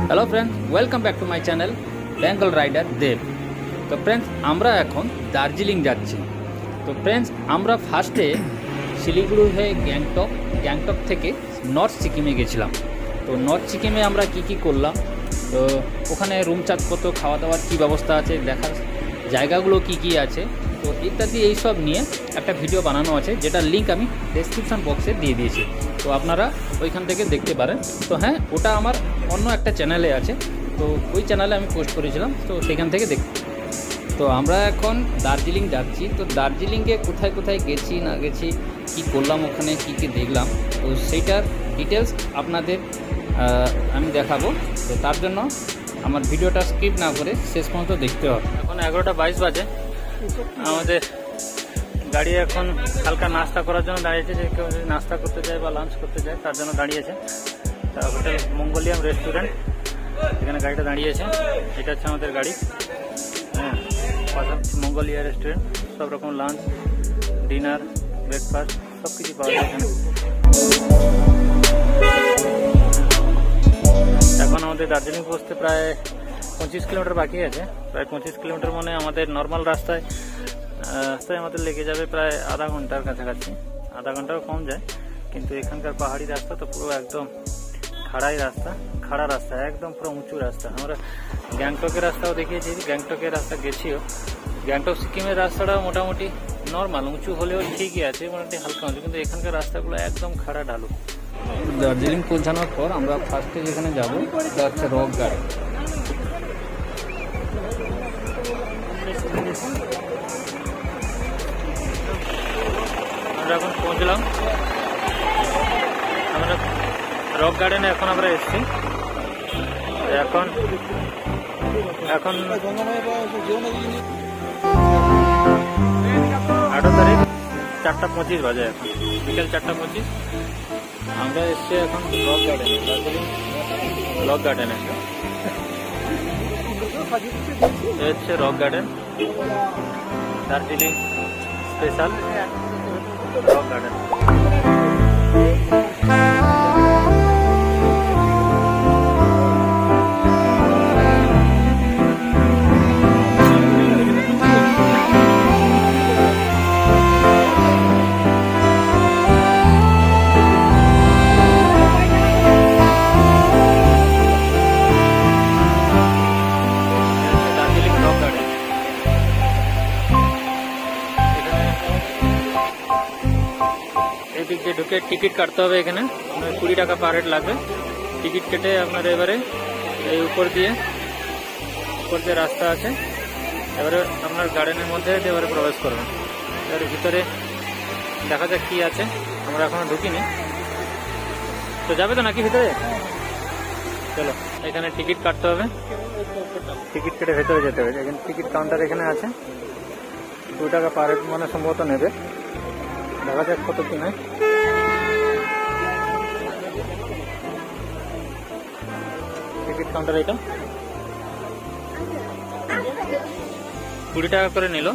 Hello friends, welcome back to my channel Bengal rider Dev. तो friends আমরা এখন দার্জিলিং যাচ্ছি। তো फ्रेंड्स আমরা ফার্স্টে শিলিগুড়ি হয়ে গ্যাংটক থেকে নর্থ সিকিমে গেছিলাম। তো নর্থ সিকিমে আমরা কি করলাম, তো ওখানে রুম চার্জ কত, খাওয়া দাওয়ার কী ব্যবস্থা আছে, দেখার জায়গাগুলো কি আছে, তো ইত্যাদি এইসব নিয়ে একটা ভিডিও বানানো আছে, যেটার লিঙ্ক আমি ডেসক্রিপশন বক্সে দিয়ে দিয়েছি। তো আপনারা ওইখান থেকে দেখতে পারেন। তো হ্যাঁ, ওটা আমার অন্য একটা চ্যানেলে আছে, তো ওই চ্যানেলে আমি পোস্ট করেছিলাম, তো সেখান থেকে তো আমরা এখন দার্জিলিং যাচ্ছি। তো দার্জিলিংয়ে কোথায় কোথায় গেছি না গেছি, কি করলাম, ওখানে কি দেখলাম, তো সেইটার ডিটেলস আপনাদের আমি দেখাবো। তো তার জন্য আমার ভিডিওটা স্কিপ না করে শেষ পর্যন্ত দেখতে হবে। এখন 11:22 বাজে। আমাদের গাড়ি এখন হালকা নাস্তা করার জন্য দাঁড়িয়েছে, যে কেউ যদি নাস্তা করতে চায় বা লাঞ্চ করতে চায় তার জন্য দাঁড়িয়েছে। হোটেল মঙ্গোলিয়াম রেস্টুরেন্ট, এখানে গাড়িটা দাঁড়িয়েছে। এটা হচ্ছে আমাদের গাড়ি। হ্যাঁ, পাশাপাশি মঙ্গোলিয়া রেস্টুরেন্ট, সব রকম লাঞ্চ, ডিনার, ব্রেকফাস্ট সব কিছু পাওয়া যায় এখানে। এখন আমাদের দার্জিলিং পৌঁছতে প্রায় 25 কিলোমিটার বাকি আছে। প্রায় 25 কিলোমিটার মানে আমাদের নর্মাল রাস্তায় আমাদের লেগে যাবে প্রায় আধা ঘন্টার কাছাকাছি, আধা ঘন্টাও কম যায়। কিন্তু এখানকার পাহাড়ি রাস্তা তো পুরো একদম খাড়া রাস্তা, একদম পুরো উঁচু রাস্তা। আমরা গ্যাংটকের রাস্তাও দেখিয়েছি, গ্যাংটকের রাস্তা গেছিও। গ্যাংটক সিকিমের রাস্তাটাও মোটামুটি নর্মাল, উঁচু হলেও ঠিকই আছে, মোটামুটি হালকা উঁচু, কিন্তু এখানকার রাস্তাগুলো একদম খাড়া ঢালু। দার্জিলিং পৌঁছানোর পর আমরা ফার্স্টে যেখানে যাবো সেটা হচ্ছে রক গার্ডেন। আমরা এখন পৌঁছলাম, আমরা রক গার্ডেনে এখন আমরা এসেছি। এখন 8 তারিখ 4:25 বাজে, এখন বিকেল 4:25। আমরা এসছি এখন রক গার্ডেনে, দার্জিলিং রক গার্ডেনে। হচ্ছে rock garden, Darjeeling special rock garden. এদিক দিয়ে ঢুকে টিকিট কাটতে হবে। এখানে 20 টাকা পার হেড লাগবে। টিকিট কেটে আপনার এবারে এই উপর দিয়ে রাস্তা আছে, এবারে আপনার গার্ডেনের মধ্যে এবারে প্রবেশ করবেন। এবারে ভিতরে দেখা যাক কি আছে, আমরা এখনো ঢুকিনি। তো যাবে তো নাকি ভিতরে? চলো, এখানে টিকিট কাটতে হবে, টিকিট কেটে ভেতরে যেতে হবে। এখানে টিকিট কাউন্টার এখানে আছে, 2 টাকা পার হেড মানে সম্ভবত নেবে। দেখা যাক কত কি নেয়। টিকিট কাউন্টার এটা 20 টাকা করে নিল।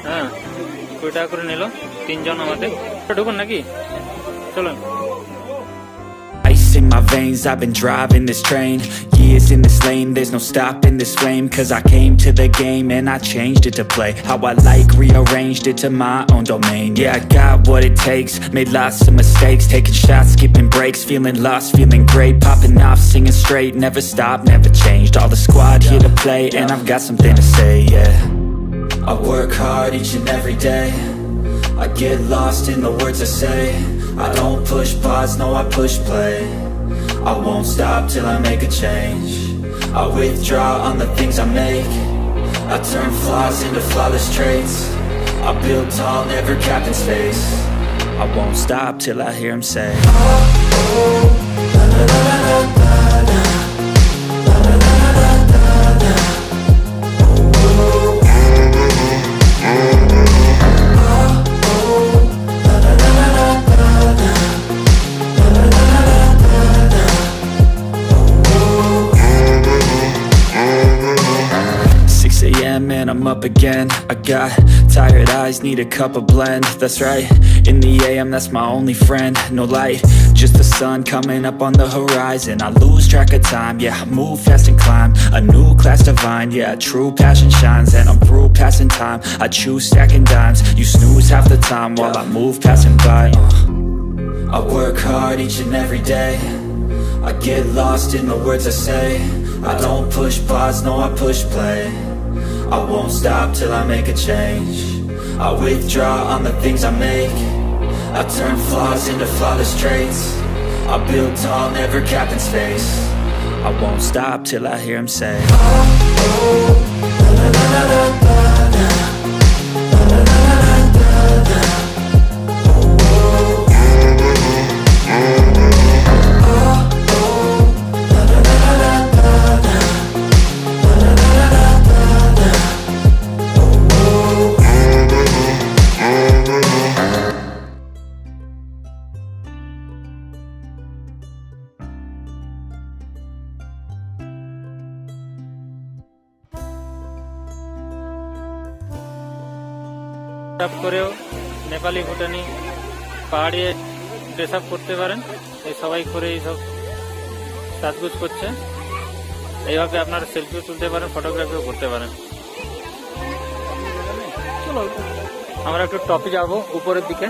হ্যাঁ, 20 টাকা করে নিল 3 জন আমাদের। ঢুকুন নাকি? চলুন। Ice in my veins, I've been driving this train. Years in this lane, there's no stopping this flame. Cause I came to the game and I changed it to play how I like, rearranged it to my own domain. Yeah, I got what it takes, made lots of mistakes, taking shots, skipping breaks, feeling lost, feeling great, popping off, singing straight, never stopped, never changed. All the squad here to play and I've got something to say, yeah. I work hard each and every day, I get lost in the words I say. I don't push pause, no I push play. I won't stop till I make a change. I withdraw on the things I make. I turn flaws into flawless traits. I build tall, never capped in space. I won't stop till I hear him say, oh, oh, la la la la la la. And I'm I'm up again. I got tired eyes, need a cup of blend. That's right, in the AM, that's my only friend. No light, just the sun coming up on the horizon. I lose track of time, yeah, I move fast and climb a new class divine, yeah, true passion shines. And I'm through passing time, I choose stacking dimes. You snooze half the time while I move passing by. I work hard each and every day. I get lost in the words I say. I don't push pause, no, I push play. I won't stop till I make a change. I withdraw on the things I make. I turn flaws into flawless traits. I build tall, never capped in space. I won't stop till I hear him say, oh, oh, la, la, la, la, la, la, la, la, la, la, la, la. করেও নেপালি ভুটানি পাহাড়ে dress up করতে পারেন। এই সবাই করে এইসব সাজগোজ করছে। এইভাবে আপনারা সেলফিও তুলতে পারেন, ফটোগ্রাফিও করতে পারেন। চলো আমরা একটু টপে যাবো, উপরের দিকে।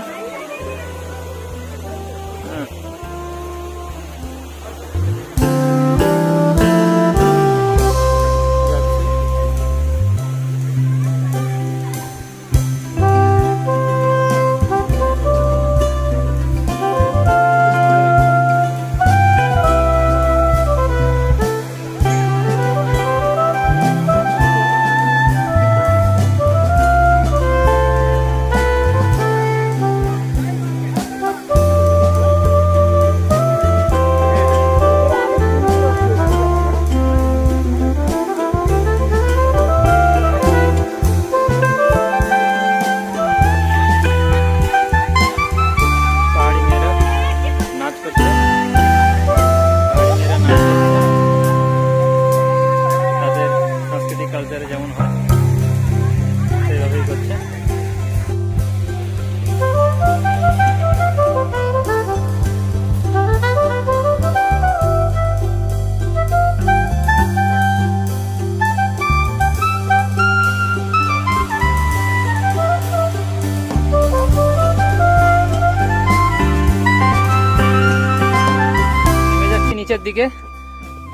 নিচের দিকে,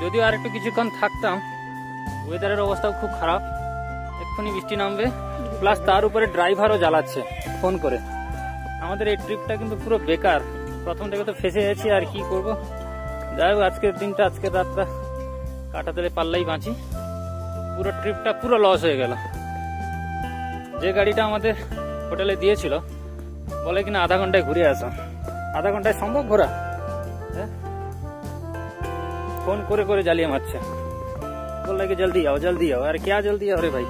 যদিও আর একটু কিছুক্ষণ থাকতাম। ওয়েদারের অবস্থাও খুব খারাপ, এক্ষুনি বৃষ্টি নামবে। প্লাস তার উপরে ড্রাইভারও জ্বালাচ্ছে ফোন করে। আমাদের এই ট্রিপটা কিন্তু পুরো বেকার। প্রথম থেকে তো ফেসে গেছি, আর কি করব। যাই হোক, আজকের দিনটা, আজকের রাতটা কাটাতে পারলেই বাঁচি। পুরো ট্রিপটা পুরো লস হয়ে গেল। যে গাড়িটা আমাদের হোটেলে দিয়েছিল বলে কিনা আধা ঘন্টায় ঘুরে আসা। আধা ঘন্টায় সম্ভব ঘোরা? হ্যাঁ, फोन करे करे জ্বালিয়ে মারছে। बोल रहा कि जल्दी आओ जल्दी आओ। अरे क्या जल्दी आओ रे भाई।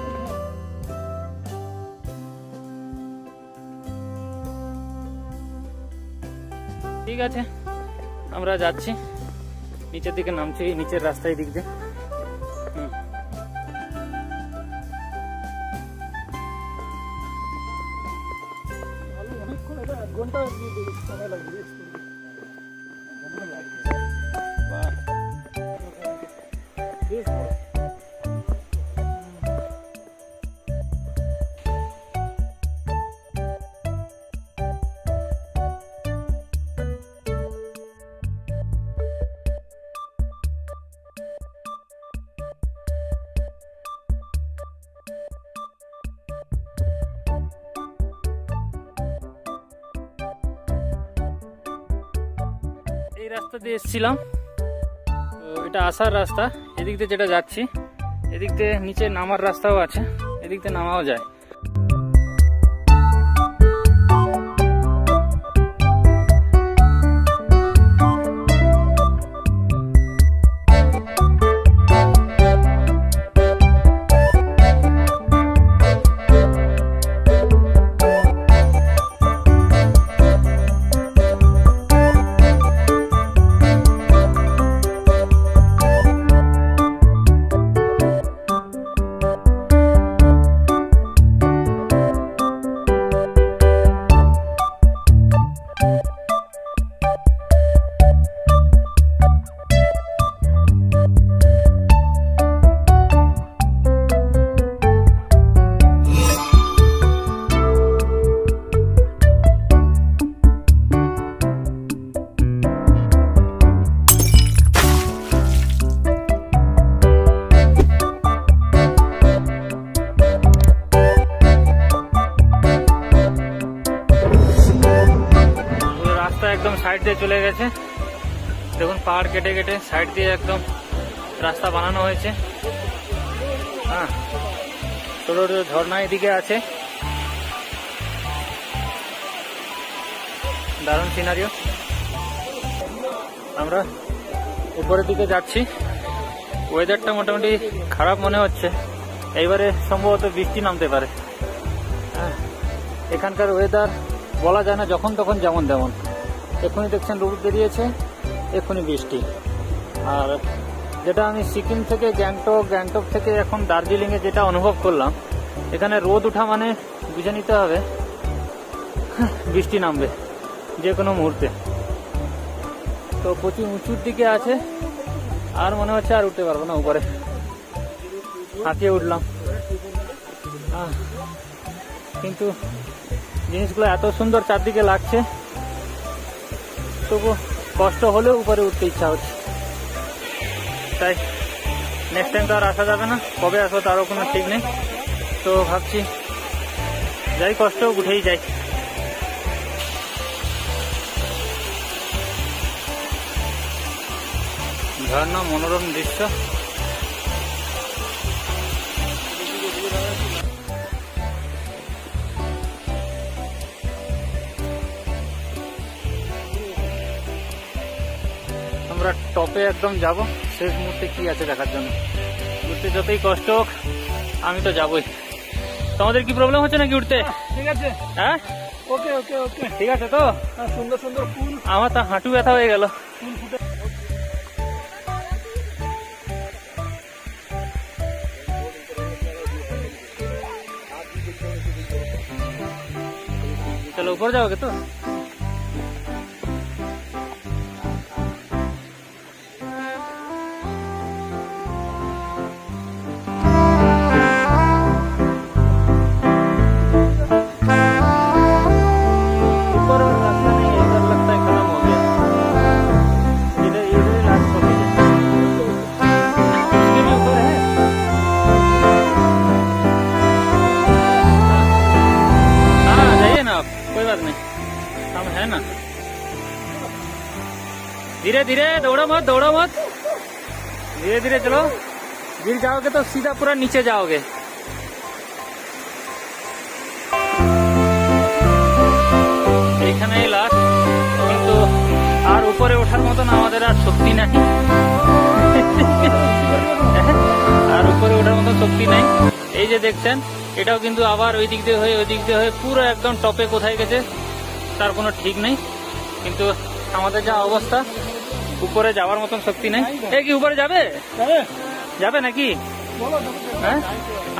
ঠিক আছে, আমরা যাচ্ছি নিচের দিকে, নামছি নিচের রাস্তায় দিক দিয়ে। ঘন্টা সময় লাগবে। এই রাস্তা দিয়ে এসেছিলাম, তো এটা আসার রাস্তা। এদিক দিয়ে যেটা যাচ্ছি, এদিক দিয়ে নিচে নামার রাস্তাও আছে, এদিক দিয়ে নামাও যায়। সাইড দিয়ে চলে গেছে। দেখুন পাহাড় কেটে কেটে সাইড দিয়ে একদম রাস্তা বানানো হয়েছে। হ্যাঁ, ছোট ছোট ঝর্ণা এদিকে আছে, দারুণ সিনারিও। আমরা উপরের দিকে যাচ্ছি। ওয়েদারটা মোটামুটি খারাপ মনে হচ্ছে, এইবারে সম্ভবত বৃষ্টি নামতে পারে। হ্যাঁ, এখানকার ওয়েদার বলা যায় না, যখন তখন যেমন তেমন। এক্ষুনি দেখছেন রোদ বেরিয়েছে, এক্ষুনি বৃষ্টি। আর যেটা আমি সিকিম থেকে গ্যাংটক থেকে এখন দার্জিলিংয়ে যেটা অনুভব করলাম, এখানে রোদ ওঠা মানে বুঝে নিতে হবে বৃষ্টি নামবে যে কোনো মুহূর্তে। তো প্রচুর উঁচুর দিকে আছে, আর মনে হচ্ছে আর উঠতে পারবো না উপরে, হাঁপিয়ে উঠলাম। কিন্তু জিনিসগুলো এত সুন্দর চারদিকে লাগছে, তবু কষ্ট হলেও উপরে উঠতে ইচ্ছা হচ্ছে। তাই নেক্সট টাইম তো আর আসা যাবে না, কবে আসবো তারও কোনো ঠিক নেই। তো ভাবছি যাই, কষ্ট উঠেই যাই। ঝর্ণা, মনোরম দৃশ্য। আমরা টপে একদম যাব, শেষ মুহূর্তে কি আছে দেখার জন্য। উঠতে যতই কষ্ট হোক আমি তো যাবই। তোমাদের কি প্রবলেম হচ্ছে নাকি উঠতে? ঠিক আছে, হ্যাঁ, ওকে ওকে ওকে, ঠিক আছে তো। সুন্দর সুন্দর ফুল, আমার তো হাঁটু ব্যথা হয়ে গেল। ফুল ফুটে। चलो ऊपर जाओगे तो। ऊपर और रास्ता नहीं है, इधर लगता है खत्म हो गया। इधर इधर लास्ट हो गया। इसके भी ऊपर है। हाँ जाइए ना आप, कोई बात नहीं, हम है ना। धीरे धीरे, दौड़ो मत, दौड़ो मत, धीरे धीरे चलो। गिर जाओगे तो सीधा पूरा नीचे जाओगे। এখানেই লাস্ট, কিন্তু আর উপরে ওঠার মতন আমাদের আর শক্তি নাই। আর উপরে ওঠার মতন শক্তি নাই। এই যে দেখছেন, এটাও কিন্তু আবার ওই দিক দিয়ে হয়ে পুরো একদম টপে কোথায় গেছে তার কোনো ঠিক নেই। কিন্তু আমাদের যা অবস্থা, উপরে যাওয়ার মতন শক্তি নেই। এ কি উপরে যাবে? যাবে নাকি? হ্যাঁ,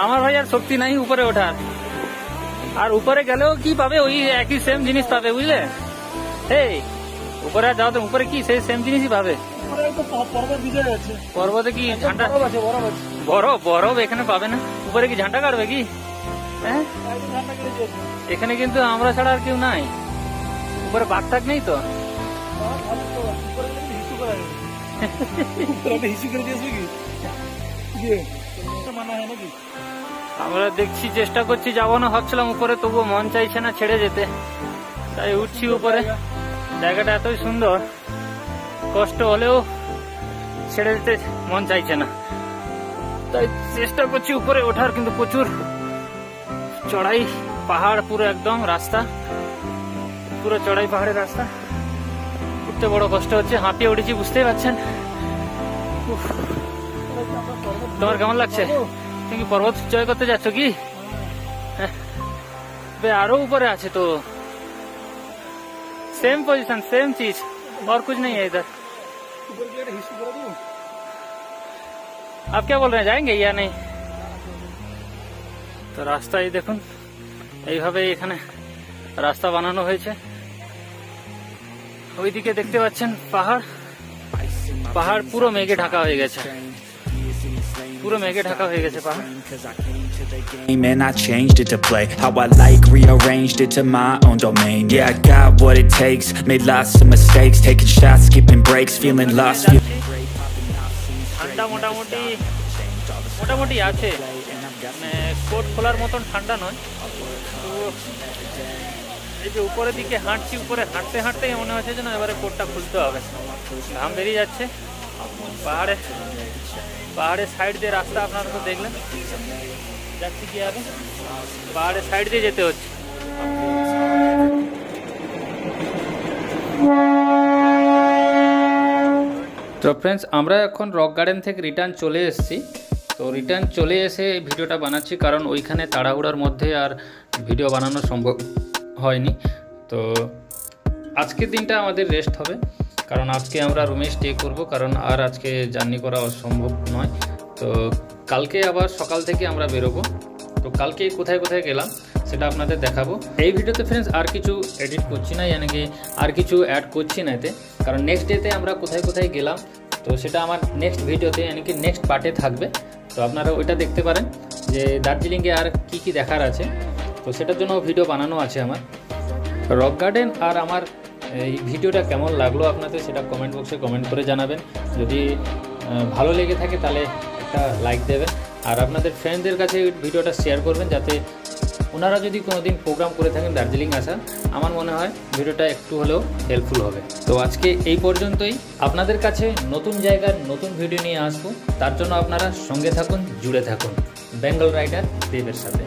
আমার ভাই আর শক্তি নাই উপরে ওঠার। আর উপরে গেলেও কি পাবে, ওই একই সেম জিনিস পাবে, বুঝলে? এই উপরে আর যাও তো, উপরে কি সেই সেম জিনিসই পাবে। পর্বতে কি ঝান্ডা? বরফ এখানে পাবে না। উপরে কি ঝান্ডা কাটবে কি? হ্যাঁ, এখানে কিন্তু আমরা ছাড়া আর কেউ নাই। উপরে বাঘ টাক নেই তো। আমরা দেখছি, চেষ্টা করছি, যাবো না ভাবছিলাম উপরে, তবুও মন চাইছে না ছেড়ে যেতে, তাই উঠছি উপরে। জায়গাটা এতই সুন্দর, কষ্ট হলেও ছেড়ে যেতে মন চাইছে না, তাই চেষ্টা করছি উপরে ওঠার। কিন্তু প্রচুর চড়াই পাহাড়, পুরো একদম রাস্তা, পুরো চড়াই পাহাড়ের রাস্তা। উঠতে বড় কষ্ট হচ্ছে, হাঁপিয়ে উঠেছি, বুঝতেই পারছেন। তোমার কেমন লাগছে? তুমি কি পর্বত জয় করতে যাচ্ছ কি? আরো উপরে আছে তো। सेम पोजीशन, सेम चीज, और कुछ नहीं है इधर। आप क्या बोल रहे हैं, जाएंगे या नहीं? তো রাস্তায় দেখুন, এইভাবে এখানে রাস্তা বানানো হয়েছে। ওইদিকে দেখতে পাচ্ছেন পাহাড়, পাহাড় পুরো মেঘে ঢাকা হয়ে গেছে, পুরো মেঘে ঢাকা হয়ে গেছে পাহাড়। And I changed it to play how I like, rearranged it to my own domain. Yeah, I got what it takes, made lots of mistakes, taking shots, skipping breaks, feeling lost. ঠান্ডা মোটামুটি আছে, মানে coat খোলার মতন ঠান্ডা নয়, তো এই যে উপরের দিকে হাঁটছি, উপরে হাঁটতে হাঁটতেই মনে হচ্ছে যেন এবারে কোটটা খুলতে হবে, ঘাম বেরিয়ে যাচ্ছে। পাহাড়ের সাইড দিয়ে রাস্তা আপনারা তো দেখলেন, যাচ্ছি কীভাবে, পাহাড়ের সাইড দিয়ে যেতে হচ্ছে। তো ফ্রেন্ডস, আমরা এখন রক গার্ডেন থেকে রিটার্ন চলে এসেছি। তো রিটার্ন চলে এসে ভিডিওটা বানাচ্ছি, কারণ ওইখানে তাড়াহুড়ার মধ্যে আর ভিডিও বানানো সম্ভব হয়নি। তো আজকের দিনটা আমাদের রেস্ট হবে, কারণ আজকে আমরা রুমে স্টে করব, কারণ আর আজকে জার্নি করা অসম্ভব নয়। তো কালকে আবার সকাল থেকে আমরা বেরোবো। তো কালকে কোথায় কোথায় গেলাম সেটা আপনাদের দেখাবো এই ভিডিওতে। ফ্রেন্ডস, আর কিছু এডিট করছি না, यानी कि আর কিছু অ্যাড করছি না এতে, কারণ নেক্সট ডেতে আমরা কোথায় কোথায় গেলাম তো সেটা আমার নেক্সট ভিডিওতে, यानी कि নেক্সট পার্টে থাকবে। তো আপনারা ওইটা দেখতে পারেন যে দার্জিলিংয়ে আর কি কি দেখার আছে। তো সেটার জন্য ভিডিও বানানো আছে আমার। রক গার্ডেন আর আমার এই ভিডিওটা কেমন লাগলো আপনাদের সেটা কমেন্ট বক্সে কমেন্ট করে জানাবেন। যদি ভালো লেগে থাকে তাহলে একটা লাইক দেবেন, আর আপনাদের ফ্রেন্ডদের কাছে ভিডিওটা শেয়ার করবেন, যাতে ওনারা যদি কোনো দিন প্রোগ্রাম করে থাকেন দার্জিলিং আসা, আমার মনে হয় ভিডিওটা একটু হলেও হেল্পফুল হবে। তো আজকে এই পর্যন্তই। আপনাদের কাছে নতুন জায়গার নতুন ভিডিও নিয়ে আসবো, তার জন্য আপনারা সঙ্গে থাকুন, জুড়ে থাকুন বেঙ্গল রাইডার দেবের সাথে।